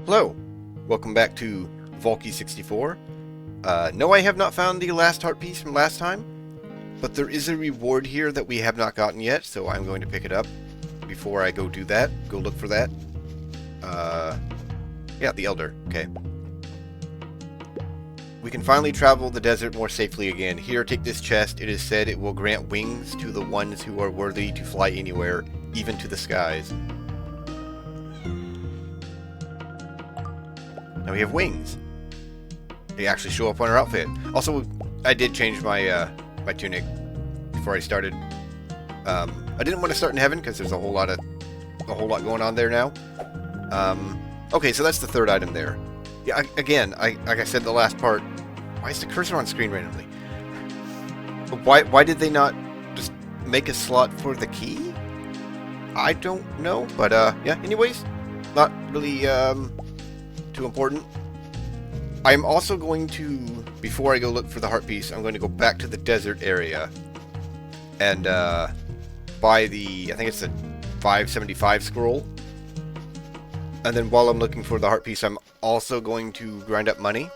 Hello, welcome back to Valkie 64. No, I have not found the last heart piece from last time, but there is a reward here that we have not gotten yet, so I'm going to pick it up before I go do that. Go look for that. Yeah, the Elder. Okay. We can finally travel the desert more safely again. Here, take this chest. It is said it will grant wings to the ones who are worthy to fly anywhere, even to the skies. Now we have wings. They actually show up on our outfit. Also, I did change my my tunic before I started. I didn't want to start in heaven because there's a whole lot going on there now. Okay, so that's the third item there. Yeah, again, like I said in the last part, why is the cursor on screen randomly? Why did they not just make a slot for the key? I don't know, but yeah. Anyways, not really too important. I'm also going to, before I go look for the heart piece, I'm going to go back to the desert area and buy the, I think it's the 575 scroll. And then while I'm looking for the heart piece, I'm also going to grind up money.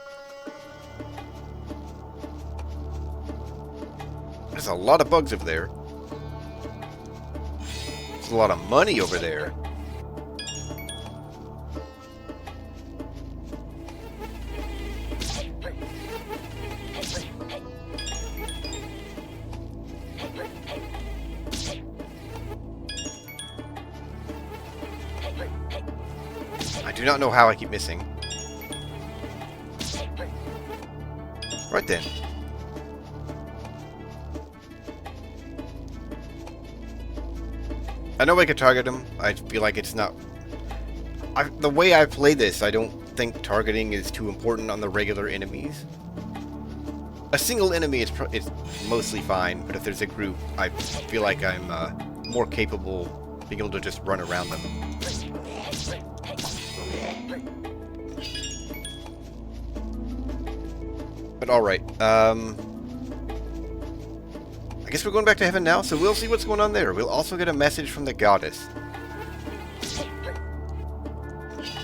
There's a lot of bugs over there. There's a lot of money over there. I do not know how I keep missing. Right then. I know I could target him. I feel like it's not... the way I play this, I don't think targeting is too important on the regular enemies. A single enemy is it's mostly fine, but if there's a group, I feel like I'm more capable being able to just run around them. But alright, I guess we're going back to heaven now, so we'll see what's going on there. We'll also get a message from the goddess.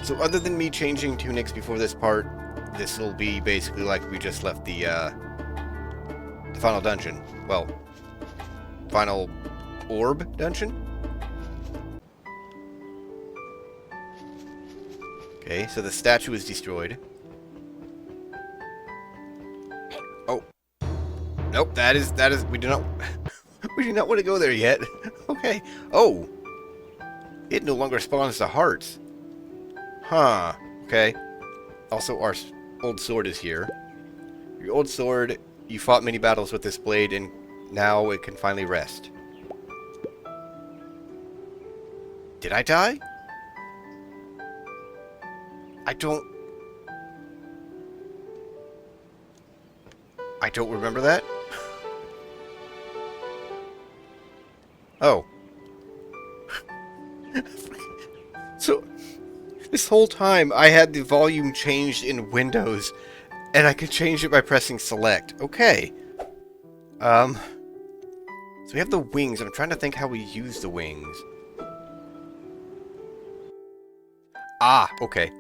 So other than me changing tunics before this part, this will be basically like we just left the final dungeon. Well, final orb dungeon? Okay, so the statue is destroyed. Oh. Nope, that is, we do not, we do not want to go there yet. Okay. Oh. It no longer spawns the hearts. Huh. Okay. Also, our old sword is here. Your old sword, you fought many battles with this blade, and now it can finally rest. Did I die? I don't remember that. Oh. So, this whole time I had the volume changed in Windows, and I could change it by pressing select. Okay. So we have the wings. I'm trying to think how we use the wings. Ah, okay.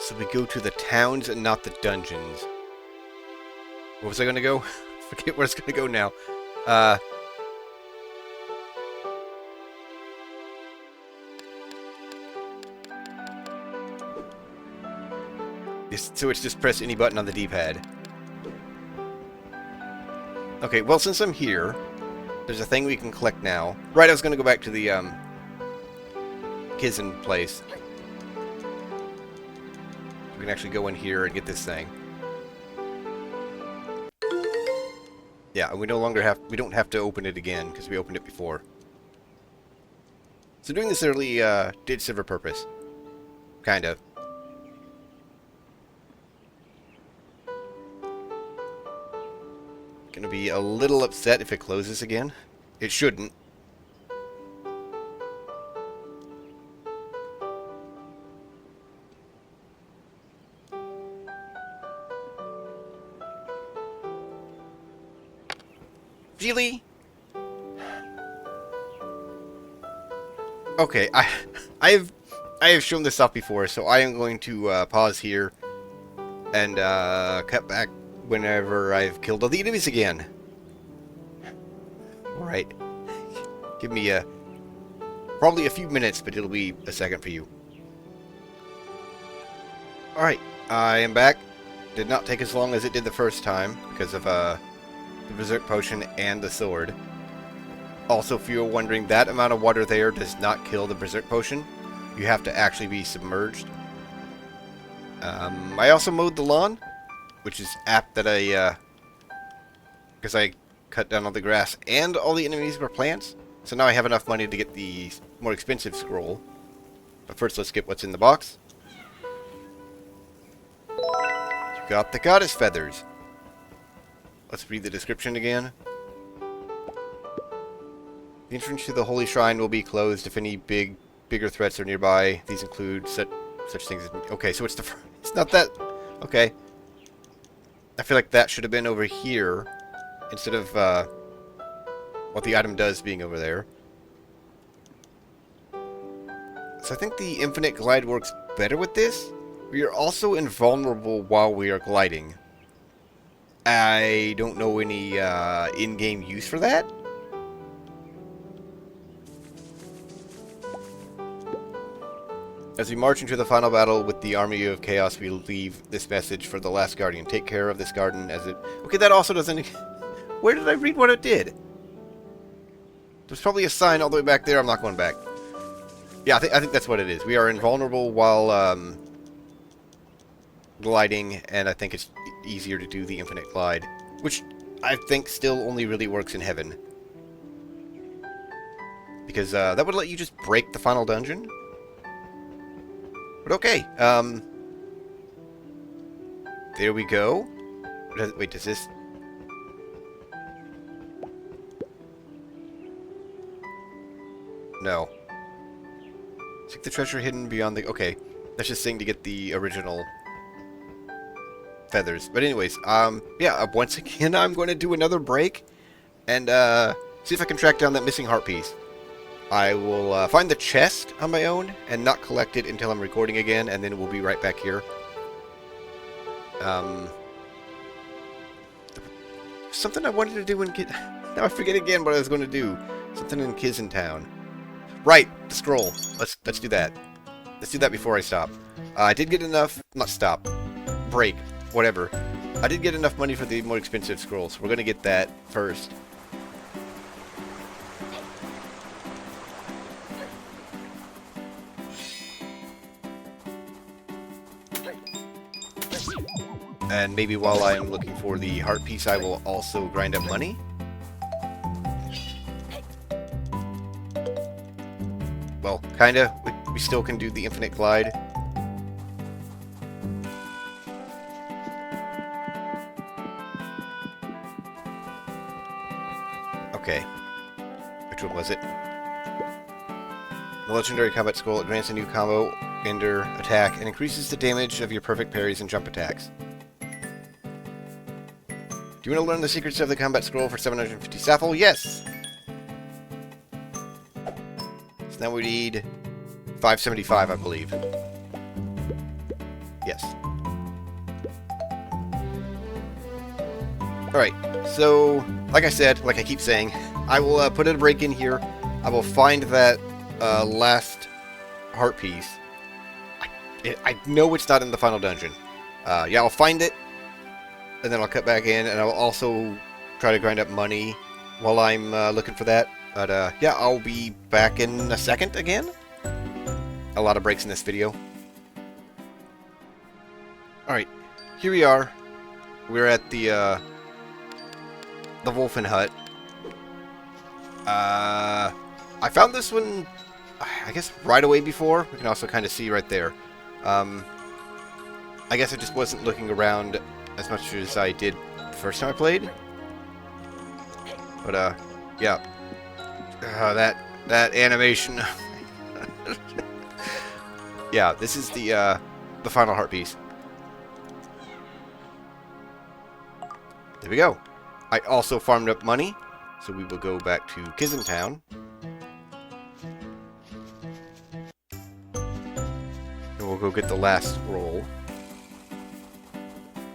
So we go to the towns and not the dungeons. Where was I gonna go? Forget where it's gonna go now. So it's just press any button on the D-pad. Okay, well, since I'm here, there's a thing we can collect now. Right, I was gonna go back to the, Kizen place. We can actually go in here and get this thing. Yeah, and we don't have to open it again, because we opened it before. So doing this early, did serve a purpose. Kind of. Gonna be a little upset if it closes again. It shouldn't. Really? Okay, I have I have shown this off before, so I am going to pause here and cut back whenever I've killed all the enemies again. All right, give me probably a few minutes, but it'll be a second for you. All right, I am back. Did not take as long as it did the first time because of the Berserk Potion and the sword. Also, if you're wondering, that amount of water there does not kill the Berserk Potion. You have to actually be submerged. I also mowed the lawn, which is apt that because I cut down all the grass and all the enemies were plants. So now I have enough money to get the more expensive scroll. But first, let's get what's in the box. You got the goddess feathers. Let's read the description again. The entrance to the holy shrine will be closed if any bigger threats are nearby. These include such things as... Okay, so it's not that... Okay. I feel like that should have been over here instead of what the item does being over there. So I think the infinite glide works better with this. We are also invulnerable while we are gliding. I don't know any in-game use for that. As we march into the final battle with the army of chaos, we leave this message for the last guardian. Take care of this garden as it... Okay, that also doesn't... Where did I read what it did? There's probably a sign all the way back there. I'm not going back. Yeah, I think that's what it is. We are invulnerable while gliding, and I think it's easier to do the infinite glide, which I think still only really works in heaven. Because that would let you just break the final dungeon. But okay, there we go. Wait, does this... No. Seek the treasure hidden beyond the... Okay, that's just saying to get the original feathers. But anyways, yeah, once again, I'm going to do another break and see if I can track down that missing heart piece. I will find the chest on my own and not collect it until I'm recording again, and then we'll be right back here. Something I wanted to do in now I forget again what I was going to do. Something in Town. Right, the scroll. Let's do that. Let's do that before I stop. I did get enough... Not stop. Break. Whatever. I did get enough money for the more expensive scrolls. We're going to get that first. And maybe while I'm looking for the heart piece, I will also grind up money. Well, kinda. We still can do the infinite glide. Okay. Which one was it? The legendary combat scroll grants a new combo, Ender, attack, and increases the damage of your perfect parries and jump attacks. Do you want to learn the secrets of the combat scroll for 750 Saffel? Yes! So now we need 575, I believe. Yes. Alright, so, like I said, like I keep saying, I will put a break in here. I will find that last heart piece. I know it's not in the final dungeon. Yeah, I'll find it. And then I'll cut back in, and I'll also try to grind up money while I'm looking for that. But, yeah, I'll be back in a second again. A lot of breaks in this video. Alright, here we are. We're at the Wolfen Hut. I found this one, I guess, right away before. We can also kind of see right there. I guess I just wasn't looking around as much as I did the first time I played. But, yeah. That animation. Yeah, this is the final heart piece. There we go. I also farmed up money, so we will go back to Town. go get the last scroll.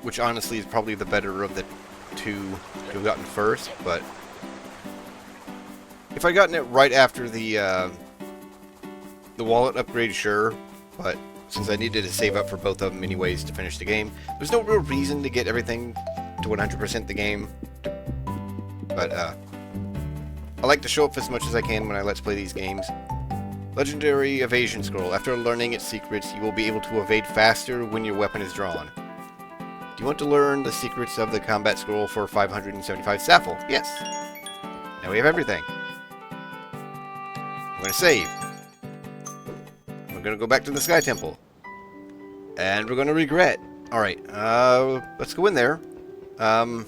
Which honestly is probably the better of the two to have gotten first, but if I'd gotten it right after the wallet upgrade, sure, but since I needed to save up for both of them anyways to finish the game, there's no real reason to get everything to 100% the game. But I like to show up as much as I can when I let's play these games. Legendary Evasion Scroll. After learning its secrets, you will be able to evade faster when your weapon is drawn. Do you want to learn the secrets of the combat scroll for 575 Saffel? Yes. Now we have everything. I'm going to save. We're going to go back to the Sky Temple. And we're going to regret. Alright, let's go in there. I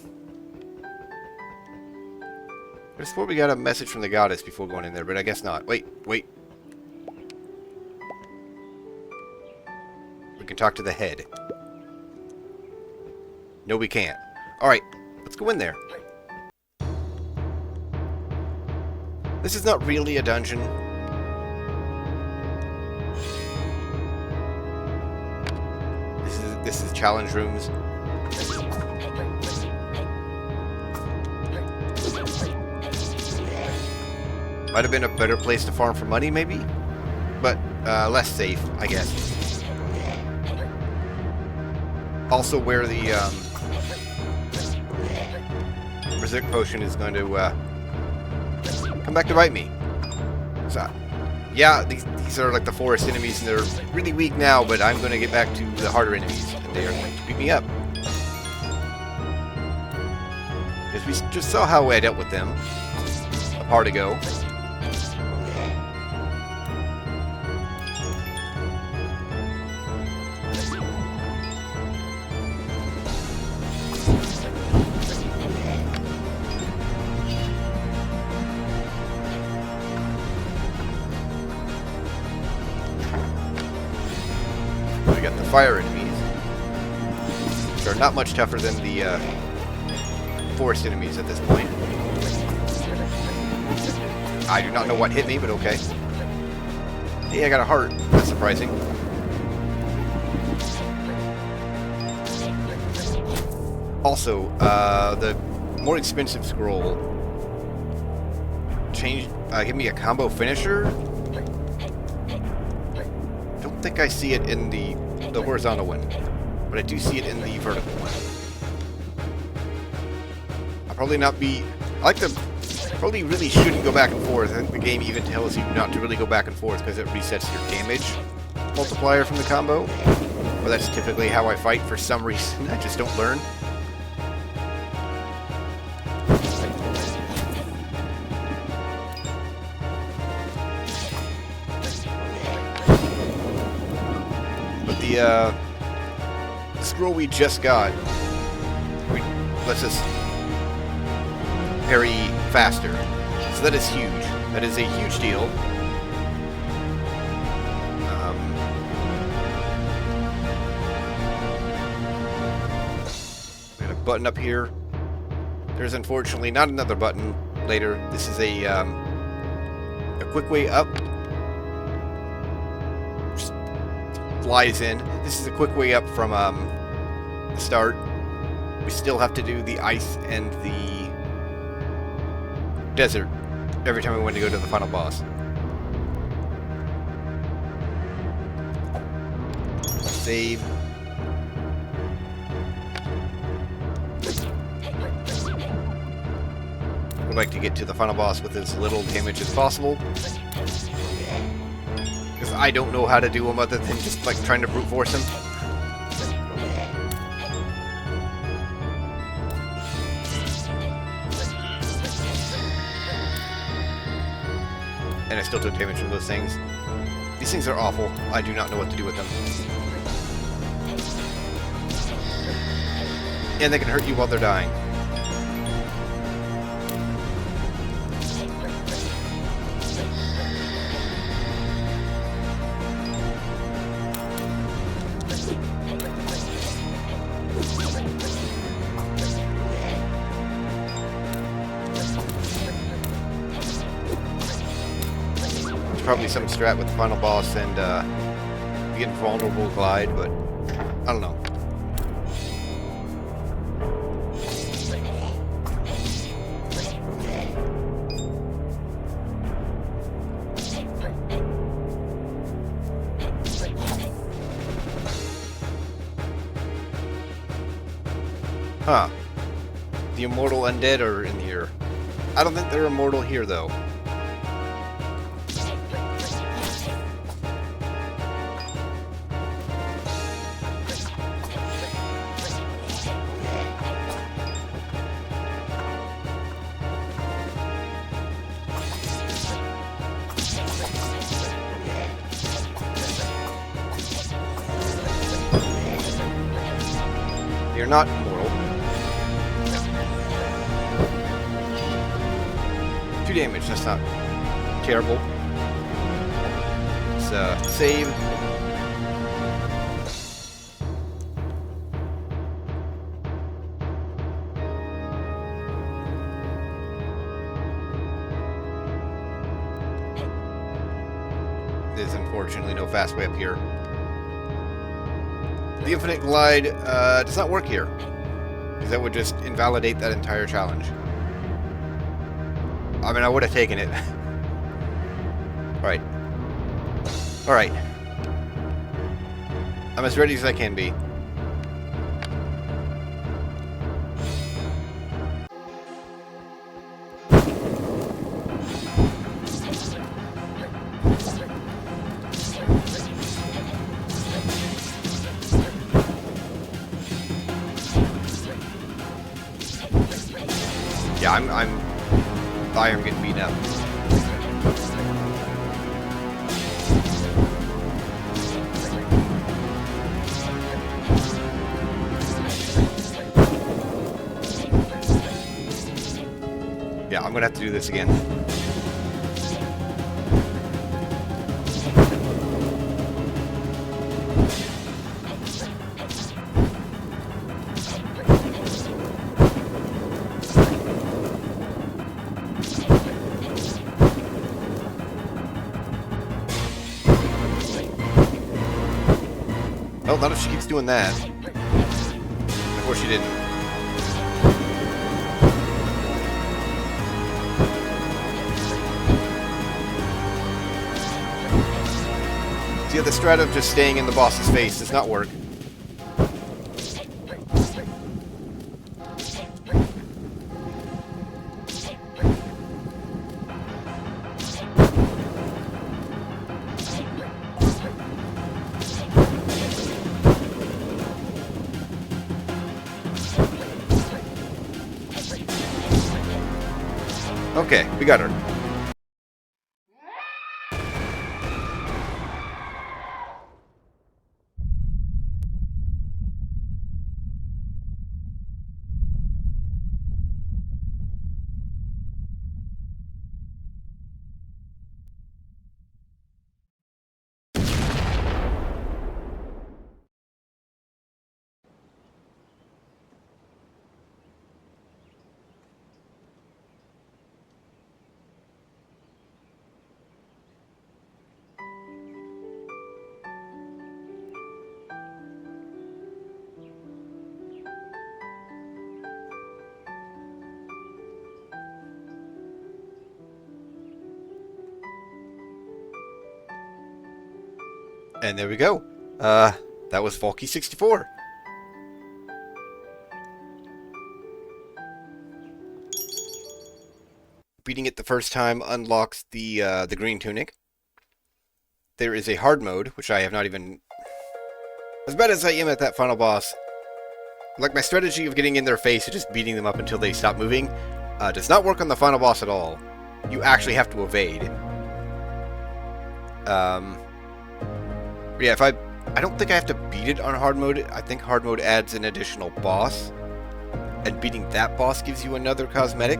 just thought we got a message from the goddess before going in there, but I guess not. Wait. We can talk to the head. No, we can't. Alright, let's go in there. This is not really a dungeon. This is challenge rooms. Might have been a better place to farm for money, maybe? But, less safe, I guess. Also where the, Berserk Potion is going to, come back to bite me. So, yeah, these are like the forest enemies, and they're really weak now, but I'm going to get back to the harder enemies, and they are going to beat me up. Because we just saw how I dealt with them a part ago. We got the fire enemies, which are not much tougher than the forest enemies at this point. I do not know what hit me, but okay. Hey, I got a heart. That's surprising. Also, the more expensive scroll give me a combo finisher. Don't think I see it in the horizontal one, but I do see it in the vertical one. I'll probably not be. Probably really shouldn't go back and forth. I think the game even tells you not to really go back and forth because it resets your damage multiplier from the combo. But that's typically how I fight for some reason. I just don't learn. But the scroll we just got lets us parry faster. So that is huge. That is a huge deal. We got a button up here. There's unfortunately not another button later. This is a quick way up. Just flies in. This is a quick way up from the start. We still have to do the ice and the desert every time we want to go to the final boss. Save. Would like to get to the final boss with as little damage as possible, because I don't know how to do them other than just like trying to brute force him. And I still took damage from those things. These things are awful. I do not know what to do with them. And they can hurt you while they're dying. Probably some strat with the final boss and be invulnerable glide, but I don't know. Huh. The immortal undead are in here. I don't think they're immortal here, though. They're not immortal. 2 damage, that's not terrible. Let's save. There's unfortunately no fast way up here. The infinite glide does not work here, because that would just invalidate that entire challenge. I mean, I would have taken it. Alright. Alright. I'm as ready as I can be. Yeah, I am getting beaten up. Yeah, I'm gonna have to do this again. Oh, not if she keeps doing that. Of course she didn't. See, the strat of just staying in the boss's face does not work. Okay, we got her. And there we go. That was Valkie 64. Beating it the first time unlocks the green tunic. There is a hard mode, which I have not even... As bad as I am at that final boss, like my strategy of getting in their face and just beating them up until they stop moving, does not work on the final boss at all. You actually have to evade. Yeah, I don't think I have to beat it on hard mode. I think hard mode adds an additional boss, and beating that boss gives you another cosmetic.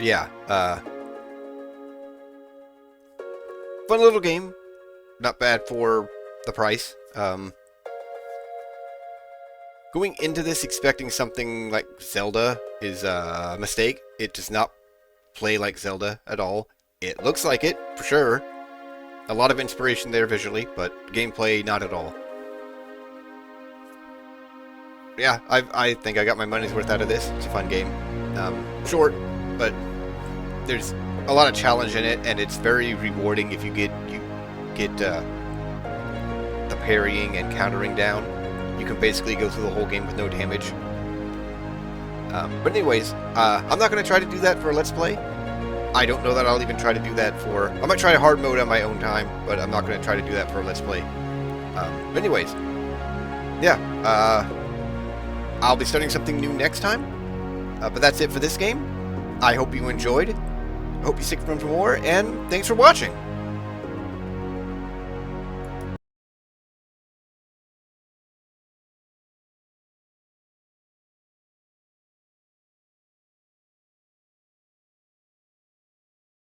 Yeah, fun little game. Not bad for the price. Going into this expecting something like Zelda is a mistake. It does not play like Zelda at all. It looks like it, for sure. A lot of inspiration there visually, but gameplay not at all. Yeah, I think I got my money's worth out of this. It's a fun game. Short, but there's a lot of challenge in it, and it's very rewarding if you get the parrying and countering down. You can basically go through the whole game with no damage. But anyways, I'm not going to try to do that for a Let's Play. I don't know that I'll even try to do that for... I might try hard mode on my own time, but I'm not going to try to do that for a Let's Play. But anyways, yeah, I'll be starting something new next time. But that's it for this game. I hope you enjoyed. I hope you stick around for more, and thanks for watching.